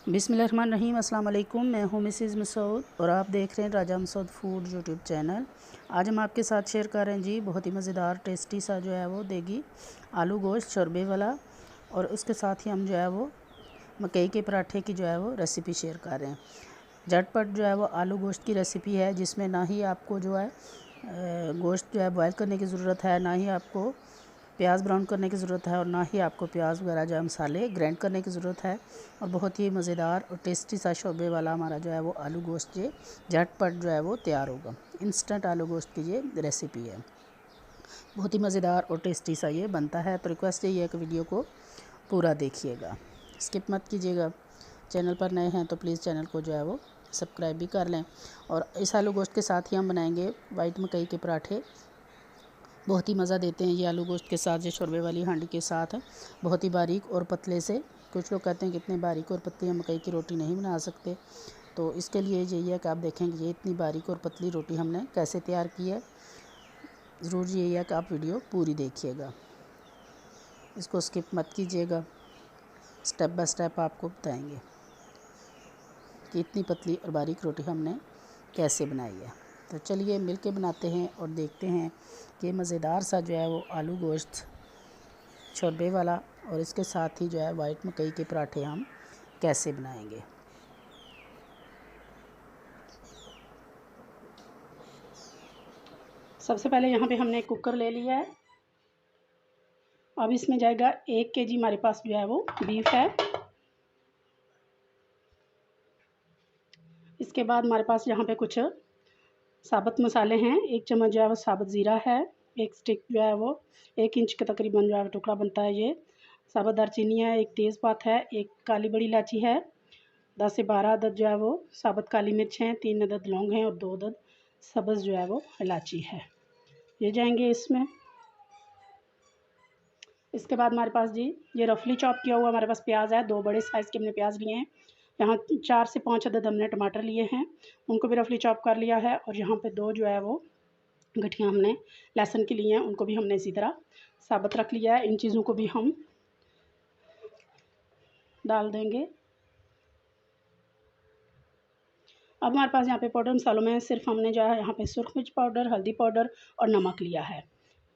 बिस्मिल्लाहिर्रहमानिर्रहीम। अस्सलाम वालेकुम। मैं हूँ मिसेज़ मसूद और आप देख रहे हैं राजा मसूद फूड यूट्यूब चैनल। आज हम आपके साथ शेयर कर रहे हैं जी बहुत ही मज़ेदार टेस्टी सा जो है वो देगी आलू गोश्त शोरबे वाला, और उसके साथ ही हम जो है वो मकई के पराठे की जो है वो रेसिपी शेयर कर रहे हैं। झटपट जो है वो आलू गोश्त की रेसिपी है, जिसमें ना ही आपको जो है गोश्त जो है बॉयल करने की ज़रूरत है, ना ही आपको प्याज ब्राउन करने की ज़रूरत है, और ना ही आपको प्याज वगैरह जो है मसाले ग्राइंड करने की ज़रूरत है। और बहुत ही मज़ेदार और टेस्टी सा शोरबे वाला हमारा जो है वो आलू गोश्त ये झटपट जो है वो तैयार होगा। इंस्टेंट आलू गोश्त की ये रेसिपी है, बहुत ही मज़ेदार और टेस्टी सा ये बनता है। तो रिक्वेस्ट यही है कि वीडियो को पूरा देखिएगा, स्किप मत कीजिएगा। चैनल पर नए हैं तो प्लीज़ चैनल को जो है वो सब्सक्राइब भी कर लें। और इस आलू गोश्त के साथ ही हम बनाएंगे वाइट मकई के पराठे। बहुत ही मज़ा देते हैं ये आलू गोश्त के साथ, ये शोरबे वाली हांडी के साथ बहुत ही बारीक और पतले से। कुछ लोग कहते हैं कि इतने बारीक और पतली हम मकई की रोटी नहीं बना सकते, तो इसके लिए यही है कि आप देखेंगे ये इतनी बारीक और पतली रोटी हमने कैसे तैयार की है। ज़रूर यही है कि आप वीडियो पूरी देखिएगा, इसको स्किप मत कीजिएगा। स्टेप बाय स्टेप आपको बताएंगे कि इतनी पतली और बारीक रोटी हमने कैसे बनाई है। तो चलिए मिलके बनाते हैं और देखते हैं कि मज़ेदार सा जो है वो आलू गोश्त शोरबे वाला और इसके साथ ही जो है वाइट मकई के पराठे हम कैसे बनाएंगे। सबसे पहले यहाँ पे हमने कुकर ले लिया है। अब इसमें जाएगा 1 केजी हमारे पास जो है वो बीफ है। इसके बाद हमारे पास यहाँ पे कुछ साबुत मसाले हैं। 1 चम्मच जो है वो साबुत ज़ीरा है। 1 स्टिक जो है वो 1 इंच के तकरीबन जो है टुकड़ा बनता है ये साबुत दालचीनी है। 1 तेज़पात है। 1 काली बड़ी इलायची है। 10 से 12 अदद जो है वो साबुत काली मिर्च हैं। 3 अदद लौंग हैं और 2 अदद सब्ज़ जो है वो इलायची है, ये जाएंगे इसमें। इसके बाद हमारे पास जी ये रफली चॉप किया हुआ हमारे पास प्याज है। 2 बड़े साइज़ के हमने प्याज लिए हैं। यहाँ 4 से 5 अदद हमने टमाटर लिए हैं, उनको भी रफली चॉप कर लिया है। और यहाँ पे 2 जो है वो गठियाँ हमने लहसुन की ली हैं, उनको भी हमने इसी तरह साबुत रख लिया है। इन चीज़ों को भी हम डाल देंगे। अब हमारे पास यहाँ पे पाउडर मसालों में सिर्फ हमने जो है यहाँ पे सुरख मिर्च पाउडर, हल्दी पाउडर और नमक लिया है।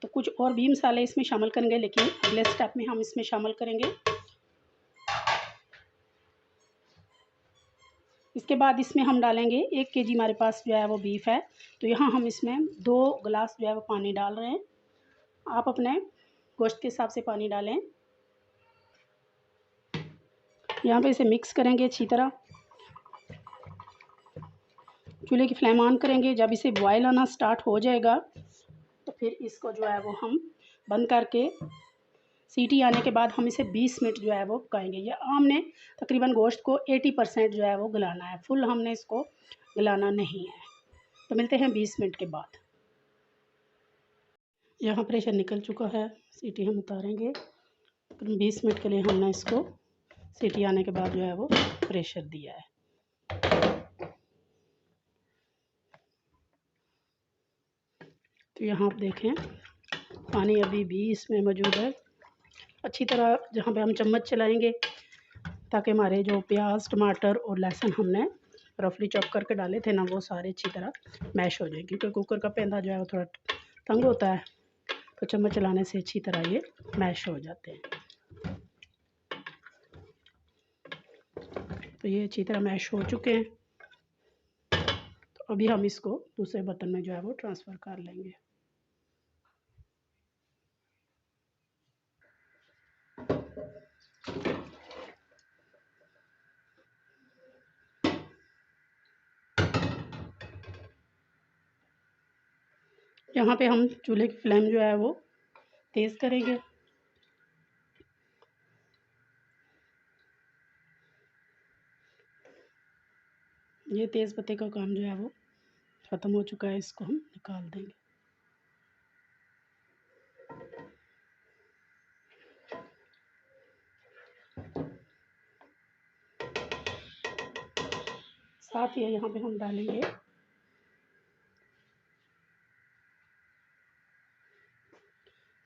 तो कुछ और भी मसाले इसमें शामिल करेंगे, लेकिन अगले स्टेप में हम इसमें शामिल करेंगे। इसके बाद इसमें हम डालेंगे 1 केजी हमारे पास जो है वो बीफ है, तो यहाँ हम इसमें 2 गिलास जो है वो पानी डाल रहे हैं। आप अपने गोश्त के हिसाब से पानी डालें। यहाँ पे इसे मिक्स करेंगे अच्छी तरह। चूल्हे की फ्लेम ऑन करेंगे। जब इसे बॉयल आना स्टार्ट हो जाएगा तो फिर इसको जो है वो हम बंद करके सीटी आने के बाद हम इसे 20 मिनट जो है वो पकाएंगे। या हमने तकरीबन गोश्त को 80% जो है वो गलाना है, फुल हमने इसको गलाना नहीं है। तो मिलते हैं 20 मिनट के बाद। यहाँ प्रेशर निकल चुका है, सीटी हम उतारेंगे। 20 मिनट के लिए हमने इसको सीटी आने के बाद जो है वो प्रेशर दिया है। तो यहाँ आप देखें पानी अभी भी इसमें मौजूद है। अच्छी तरह जहाँ पे हम चम्मच चलाएंगे ताकि हमारे जो प्याज टमाटर और लहसुन हमने रफली चॉप करके डाले थे ना, वो सारे अच्छी तरह मैश हो जाए। क्योंकि कुकर का पेंदा जो है वो थोड़ा तंग होता है, तो चम्मच चलाने से अच्छी तरह ये मैश हो जाते हैं। तो ये अच्छी तरह मैश हो चुके हैं। तो अभी हम इसको दूसरे बर्तन में जो है वो ट्रांसफ़र कर लेंगे। यहाँ पे हम चूल्हे की फ्लेम जो है वो तेज़ करेंगे। ये तेज़ पत्ते का काम जो है वो ख़त्म हो चुका है, इसको हम निकाल देंगे। साथ ही यहाँ पे हम डालेंगे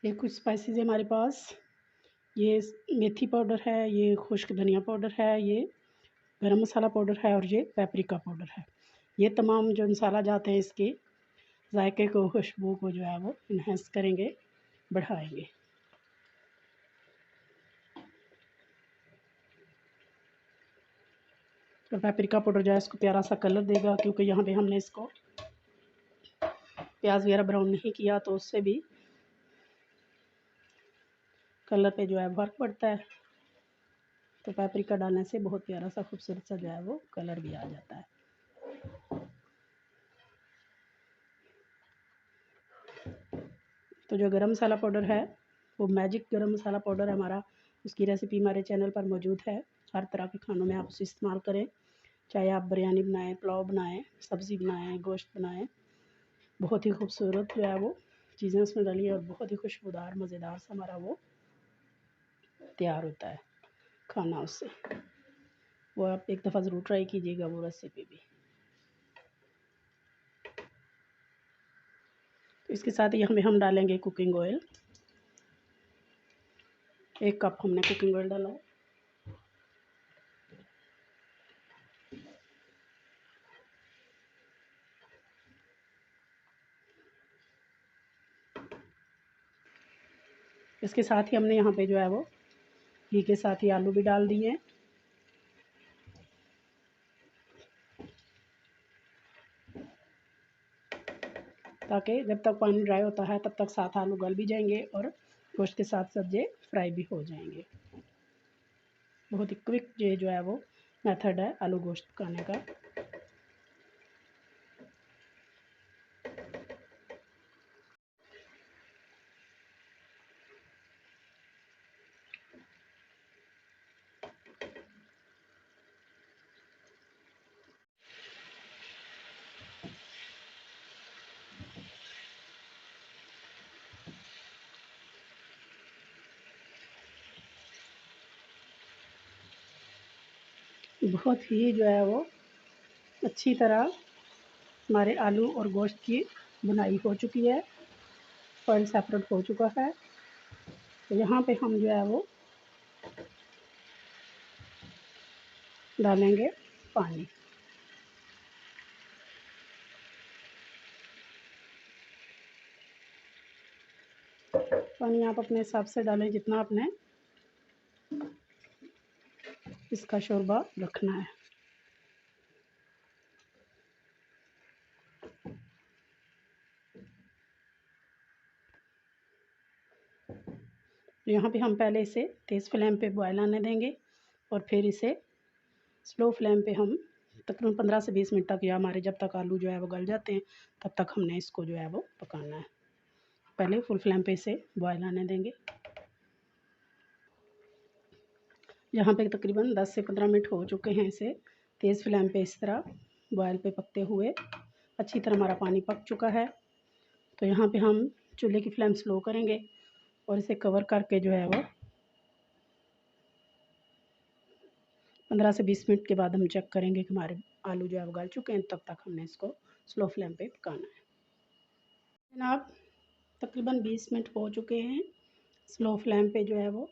ये कुछ स्पाइसेस है हमारे पास। ये मेथी पाउडर है, ये खुश्क धनिया पाउडर है, ये गरम मसाला पाउडर है और ये पेपरिका पाउडर है। ये तमाम जो मसाला जाते हैं इसके जायके को, खुशबू को जो है वो इन्हेंस करेंगे, बढ़ाएंगे। तो पेपरिका पाउडर जो है इसको प्यारा सा कलर देगा, क्योंकि यहाँ पे हमने इसको प्याज वगैरह ब्राउन नहीं किया, तो उससे भी कलर पे जो है फर्क पड़ता है। तो पेपरिका डालने से बहुत प्यारा सा खूबसूरत सा जो है वो कलर भी आ जाता है। तो जो गरम मसाला पाउडर है वो मैजिक गरम मसाला पाउडर है हमारा, उसकी रेसिपी हमारे चैनल पर मौजूद है। हर तरह के खानों में आप उसे इस्तेमाल करें, चाहे आप बिरयानी बनाएं, पुलाव बनाएं, सब्ज़ी बनाएं, गोश्त बनाएं, बहुत ही खूबसूरत जो है वो चीज़ें उसमें डाली है और बहुत ही खुशबूदार मज़ेदार सा हमारा वो तैयार होता है खाना उससे। वो आप एक दफ़ा ज़रूर ट्राई कीजिएगा वो रेसिपी भी। तो इसके साथ ही हम डालेंगे कुकिंग ऑयल। 1 कप हमने कुकिंग ऑयल डाला है। इसके साथ ही हमने यहाँ पे जो है वो घी के साथ ही आलू भी डाल दिए हैं। ताकि जब तक पानी ड्राई होता है तब तक साथ आलू गल भी जाएंगे और गोश्त के साथ साथ ये फ्राई भी हो जाएंगे। बहुत ही क्विक ये जो है वो मेथड है आलू गोश्त पकाने का। बहुत ही जो है वो अच्छी तरह हमारे आलू और गोश्त की बुनाई हो चुकी है, ऑयल सेपरेट हो चुका है। तो यहाँ पे हम जो है वो डालेंगे पानी। पानी आप अपने हिसाब से डालें जितना आपने इसका शोरबा रखना है। यहाँ पे हम पहले इसे तेज़ फ्लेम पे बॉयल आने देंगे और फिर इसे स्लो फ्लेम पे हम तकरीबन 15 से 20 मिनट तक, या हमारे जब तक आलू जो है वो गल जाते हैं तब तक हमने इसको जो है वो पकाना है। पहले फुल फ्लेम पे इसे बॉयल आने देंगे। यहाँ पे तकरीबन 10 से 15 मिनट हो चुके हैं इसे तेज़ फ्लेम पे इस तरह बॉयल पे पकते हुए। अच्छी तरह हमारा पानी पक चुका है। तो यहाँ पे हम चूल्हे की फ्लेम स्लो करेंगे और इसे कवर करके जो है वो 15 से 20 मिनट के बाद हम चेक करेंगे कि हमारे आलू जो है वो गल चुके हैं। तब तक हमने इसको स्लो फ्लेम पे पकाना है। जनाब तकरीबन 20 मिनट हो चुके हैं स्लो फ्लेम पे जो है वो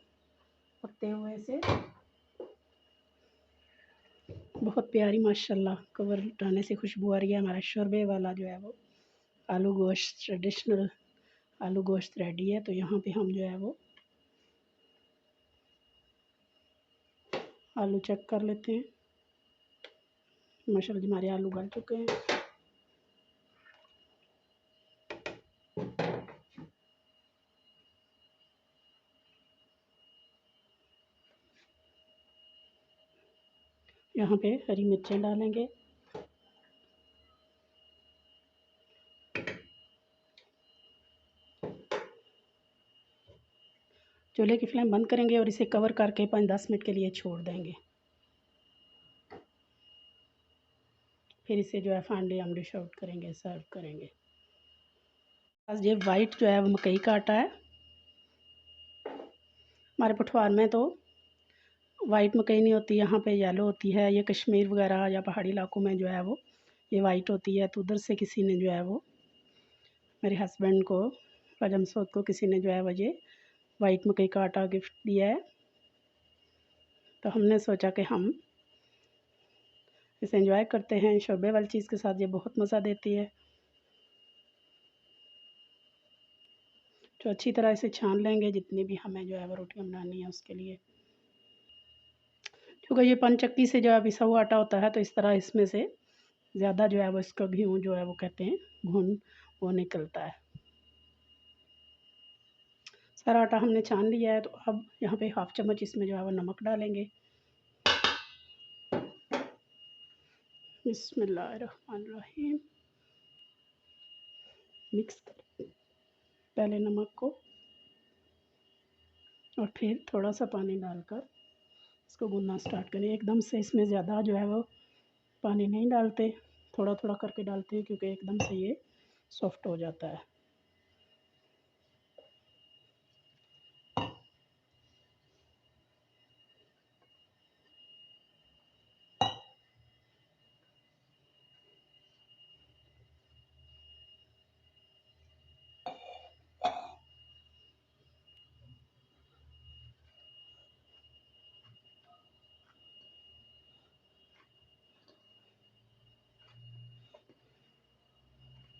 पकते हुए से। बहुत प्यारी माशाल्लाह कवर उठाने से खुशबू आ रही है। हमारा शोरबे वाला जो है वो आलू गोश्त ट्रेडिशनल आलू गोश्त रेडी है। तो यहाँ पे हम जो है वो आलू चेक कर लेते हैं। माशाल्लाह हमारे आलू गल चुके हैं। यहाँ पे हरी मिर्चें डालेंगे। चूल्हे की फ्लेम बंद करेंगे और इसे कवर करके 5-10 मिनट के लिए छोड़ देंगे। फिर इसे जो है फाइनली हम डिश आउट करेंगे, सर्व करेंगे। आज ये वाइट जो है वो मकई का आटा है। हमारे पठवार में तो वाइट मकई नहीं होती, यहाँ पे येलो होती है। ये कश्मीर वगैरह या पहाड़ी इलाकों में जो है वो ये वाइट होती है। तो उधर से किसी ने जो है वो मेरे हस्बैंड को, राजा मसूद को, किसी ने जो है वो ये वाइट मकई का आटा गिफ्ट दिया है। तो हमने सोचा कि हम इसे एंजॉय करते हैं। शोरबे वाली चीज़ के साथ ये बहुत मज़ा देती है। तो अच्छी तरह इसे छान लेंगे, जितनी भी हमें जो है वो रोटियाँ बनानी है उसके लिए। क्योंकि ये पनचक्की से जो है पिसा हुआ आटा होता है, तो इस तरह इसमें से ज़्यादा जो है वो इसका घी जो है वो कहते हैं घुन वो निकलता है। सारा आटा हमने छान लिया है, तो अब यहाँ पे 1/2 चम्मच इसमें जो है वो नमक डालेंगे। बिस्मिल्लाहिर्रहमानिर्रहीम। मिक्स करें पहले नमक को और फिर थोड़ा सा पानी डालकर इसको गूंदना स्टार्ट करें। एकदम से इसमें ज़्यादा जो है वो पानी नहीं डालते, थोड़ा थोड़ा करके डालते हैं, क्योंकि एकदम से ये सॉफ्ट हो जाता है।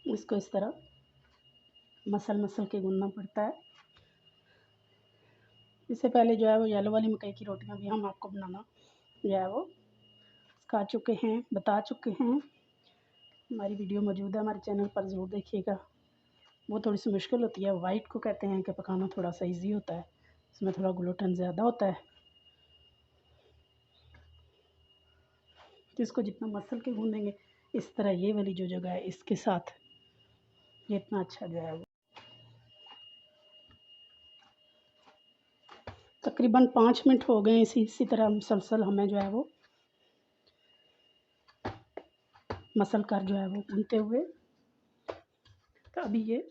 इसको इस तरह मसल के गूंदना पड़ता है। इससे पहले जो है वो येलो वाली मकई की रोटियां भी हम आपको बनाना जो है वो सिखा चुके हैं, बता चुके हैं। हमारी वीडियो मौजूद है हमारे चैनल पर, ज़रूर देखिएगा। वो थोड़ी सी मुश्किल होती है, वाइट को कहते हैं कि पकाना थोड़ा सा ईजी होता है, इसमें थोड़ा ग्लूटेन ज़्यादा होता है। तो इसको जितना मसल के गूंदेंगे, इस तरह ये वाली जो जगह है इसके साथ ये इतना अच्छा जो है वो तकरीबन 5 मिनट हो गए इसी तरह मुसलसल हमें जो है वो मसल कर जो है वो भूनते हुए। तो अभी ये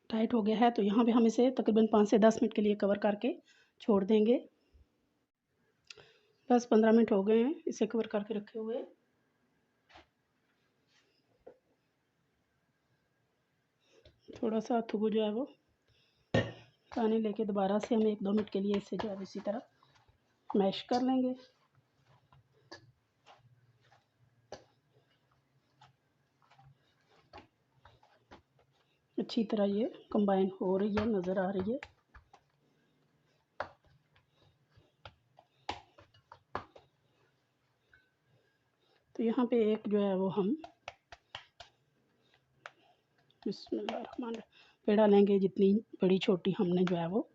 टाइट हो गया है, तो यहाँ पे हम इसे तकरीबन 5 से 10 मिनट के लिए कवर करके छोड़ देंगे। 10-15 मिनट हो गए हैं इसे कवर करके रखे हुए। थोड़ा सा थोड़ा जो है वो पानी लेके दोबारा से हम 1-2 मिनट के लिए इसे जो है इसी तरह मैश कर लेंगे। अच्छी तरह ये कंबाइन हो रही है, नज़र आ रही है। तो यहाँ पे एक जो है वो हम बिस्मिल्लाहिर्रहमानिर्रहीम पेड़ा लेंगे, जितनी बड़ी छोटी हमने जो है वो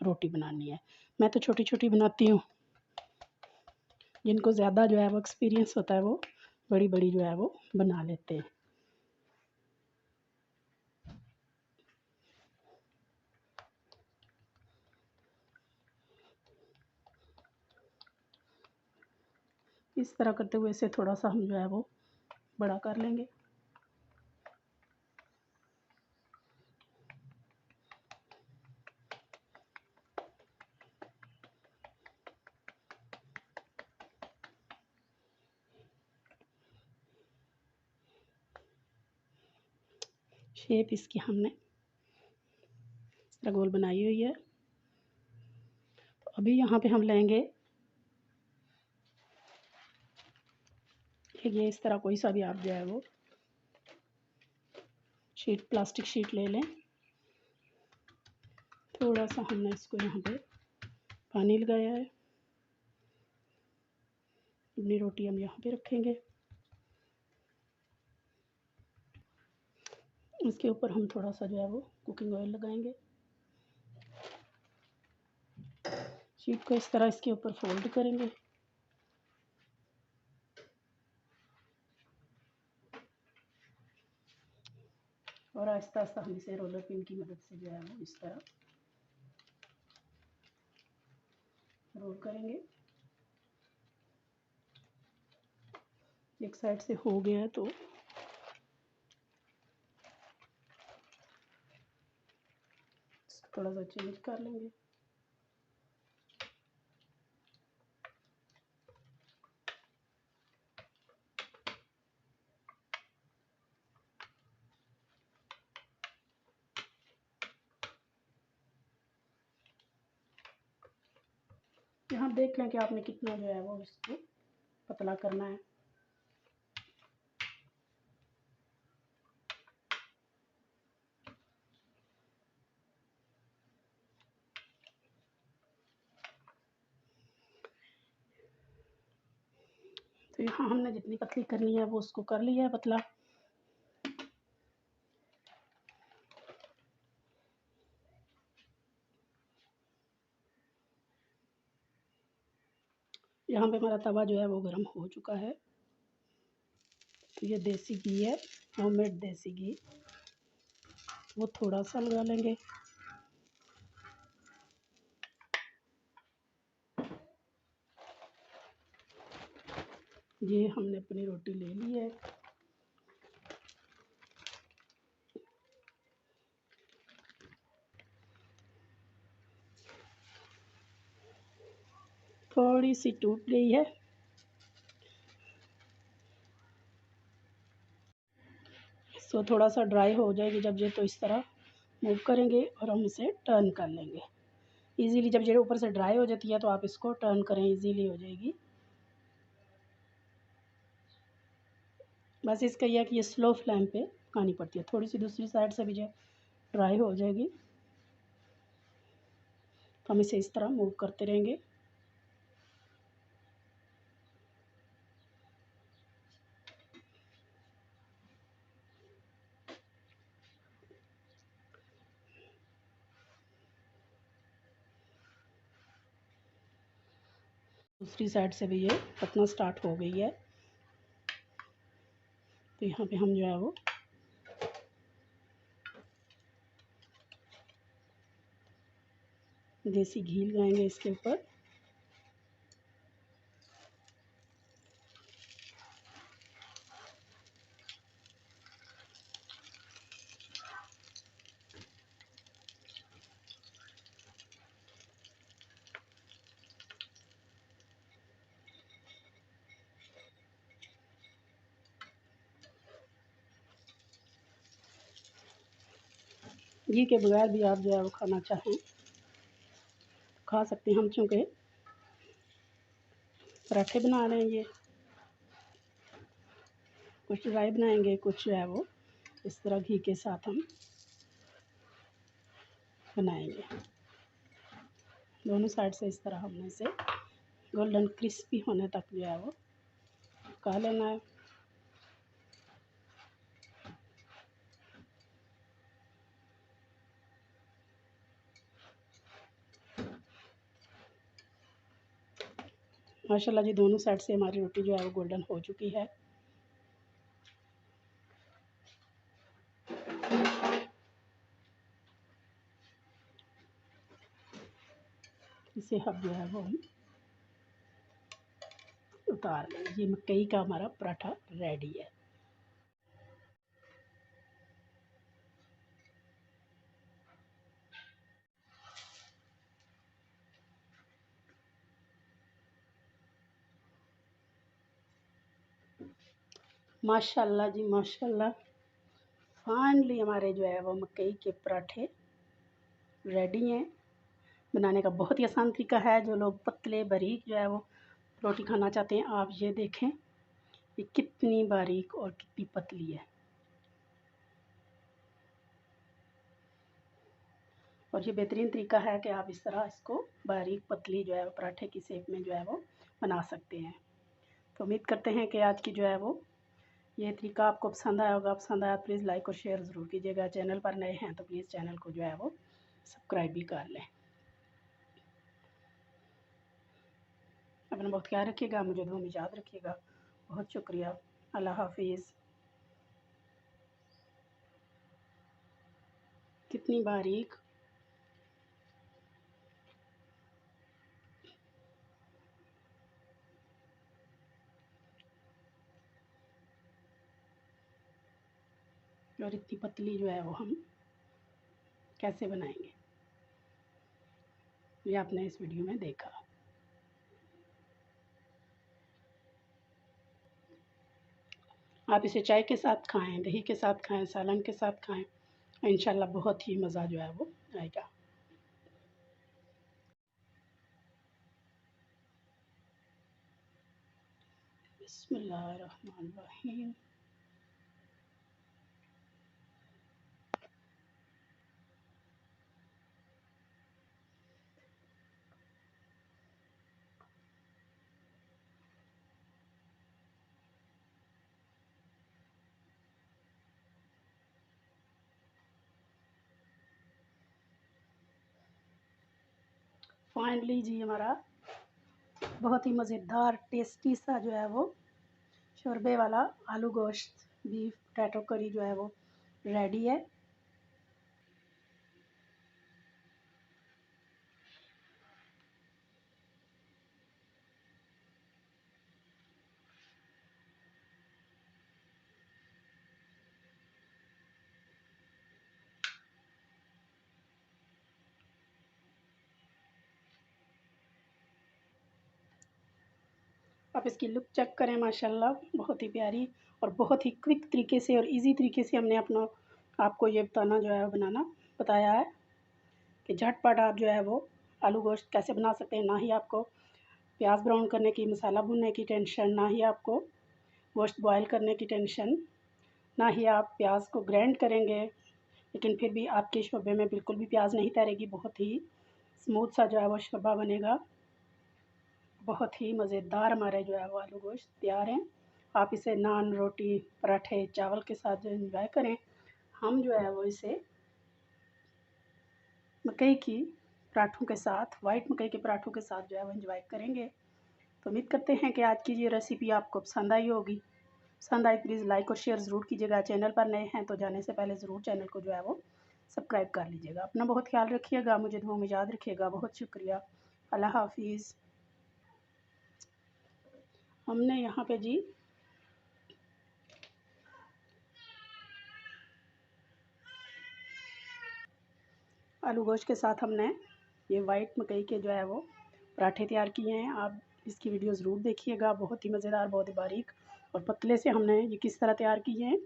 रोटी बनानी है। मैं तो छोटी छोटी बनाती हूँ, जिनको ज़्यादा जो है वो एक्सपीरियंस होता है वो बड़ी बड़ी जो है वो बना लेते हैं। इस तरह करते हुए इसे थोड़ा सा हम जो है वो बड़ा कर लेंगे। शेप इसकी हमने इस तरह गोल बनाई हुई है। तो अभी यहाँ पे हम लेंगे ये इस तरह कोई सा भी आप जो है वो शीट, प्लास्टिक शीट ले लें। थोड़ा सा हमने इसको यहाँ पे पानी लगाया है। अपनी रोटी हम यहाँ पे रखेंगे, इसके ऊपर हम थोड़ा सा जो है वो कुकिंग ऑयल लगाएंगे। शीट को इस तरह इसके ऊपर फोल्ड करेंगे और आहिस्ता आहिस्ता हम इसे रोलर पिन की मदद से जो है वो इस तरह रोल करेंगे। एक साइड से हो गया है तो थोड़ा सा चेंज कर लेंगे। आप देख लें कि आपने कितना जो है वो इसको पतला करना है। तो यहाँ हमने जितनी पतली करनी है वो उसको कर लिया है पतला। यहाँ पे हमारा तवा जो है वो गर्म हो चुका है। तो ये देसी घी है, होममेड देसी घी, वो थोड़ा सा लगा लेंगे। ये हमने अपनी रोटी ले ली है। थोड़ी सी टूट गई है। इसको थोड़ा सा ड्राई हो जाएगी जब ये, तो इस तरह मूव करेंगे और हम इसे टर्न कर लेंगे इजीली। जब ये ऊपर से ड्राई हो जाती है तो आप इसको टर्न करें, इजीली हो जाएगी। बस इसका यह कि ये स्लो फ्लेम पे पकानी पड़ती है। थोड़ी सी दूसरी साइड से भी जो ड्राई हो जाएगी तो हम इसे इस तरह मूव करते रहेंगे। दूसरी साइड से भी ये पकना स्टार्ट हो गई है। तो यहाँ पे हम जो है वो देसी घी लगाएंगे इसके ऊपर। घी के बगैर भी आप जो है वो खाना चाहें खा सकते हैं। हम चूँकि पराठे बना रहे हैं, ये कुछ ड्राई बनाएंगे, कुछ जो है वो इस तरह घी के साथ हम बनाएंगे। दोनों साइड से इस तरह हमने इसे गोल्डन क्रिस्पी होने तक जो है वो पका लेना है। माशाल्लाह जी, दोनों साइड से हमारी रोटी जो है वो गोल्डन हो चुकी है। इसे अब जो है वो हम उतार लेंगे। ये मकई का हमारा पराठा रेडी है। माशाल्लाह जी माशाल्लाह, फाइनली हमारे जो है वो मकई के पराठे रेडी हैं। बनाने का बहुत ही आसान तरीका है। जो लोग पतले बारीक जो है वो रोटी खाना चाहते हैं, आप ये देखें ये कितनी बारीक और कितनी पतली है। और ये बेहतरीन तरीका है कि आप इस तरह इसको बारीक पतली जो है वो पराठे की शेप में जो है वो बना सकते हैं। तो उम्मीद करते हैं कि आज की जो है वो ये तरीका आपको पसंद आया होगा। पसंद आया तो प्लीज़ लाइक और शेयर ज़रूर कीजिएगा। चैनल पर नए हैं तो प्लीज़ चैनल को जो है वो सब्सक्राइब भी कर लें। अपना बहुत ख्याल रखिएगा, मुझे दुआ में याद रखिएगा। बहुत शुक्रिया। अल्लाह हाफिज़। कितनी बारीक और इतनी पतली जो है वो हम कैसे बनाएंगे, ये आपने इस वीडियो में देखा। आप इसे चाय के साथ खाएं, दही के साथ खाएं, सालन के साथ खाएं, इंशाल्लाह बहुत ही मज़ा जो है वो आएगा। बिस्मिल्लाहिर्रहमानिर्रहीम। फाइनली जी हमारा बहुत ही मज़ेदार टेस्टी सा जो है वो शोरबे वाला आलू गोश्त बीफ पोटैटो करी जो है वो रेडी है। आप इसकी लुक चेक करें, माशाल्लाह बहुत ही प्यारी और बहुत ही क्विक तरीके से और इजी तरीके से हमने अपना आपको ये बताना जो है बनाना बताया है कि झटपट आप जो है वो आलू गोश्त कैसे बना सकते हैं। ना ही आपको प्याज ब्राउन करने की, मसाला भूनने की टेंशन, ना ही आपको गोश्त बॉयल करने की टेंशन, ना ही आप प्याज को ग्राइंड करेंगे, लेकिन फिर भी आपके शोरबे में बिल्कुल भी प्याज नहीं तैरेगी। बहुत ही स्मूथ सा जो है वो शोरबा बनेगा। बहुत ही मज़ेदार हमारे जो है वो आलू गोश्त तैयार हैं। आप इसे नान, रोटी, पराठे, चावल के साथ जो एंजॉय करें। हम जो है वो इसे मकई की पराठों के साथ, वाइट मकई के पराठों के साथ जो है वो एंजॉय करेंगे। तो उम्मीद करते हैं कि आज की ये रेसिपी आपको पसंद आई होगी। पसंद आई प्लीज़ लाइक और शेयर ज़रूर कीजिएगा। चैनल पर नए हैं तो जाने से पहले ज़रूर चैनल को जो है वो सब्सक्राइब कर लीजिएगा। अपना बहुत ख्याल रखिएगा, मुझे दुआ में याद रखिएगा। बहुत शुक्रिया। अल्लाह हाफिज़। हमने यहाँ पे जी आलू गोश्त के साथ हमने ये वाइट मकई के जो है वो पराठे तैयार किए हैं। आप इसकी वीडियो ज़रूर देखिएगा। बहुत ही मज़ेदार, बहुत ही बारीक और पतले से हमने ये किस तरह तैयार किए हैं।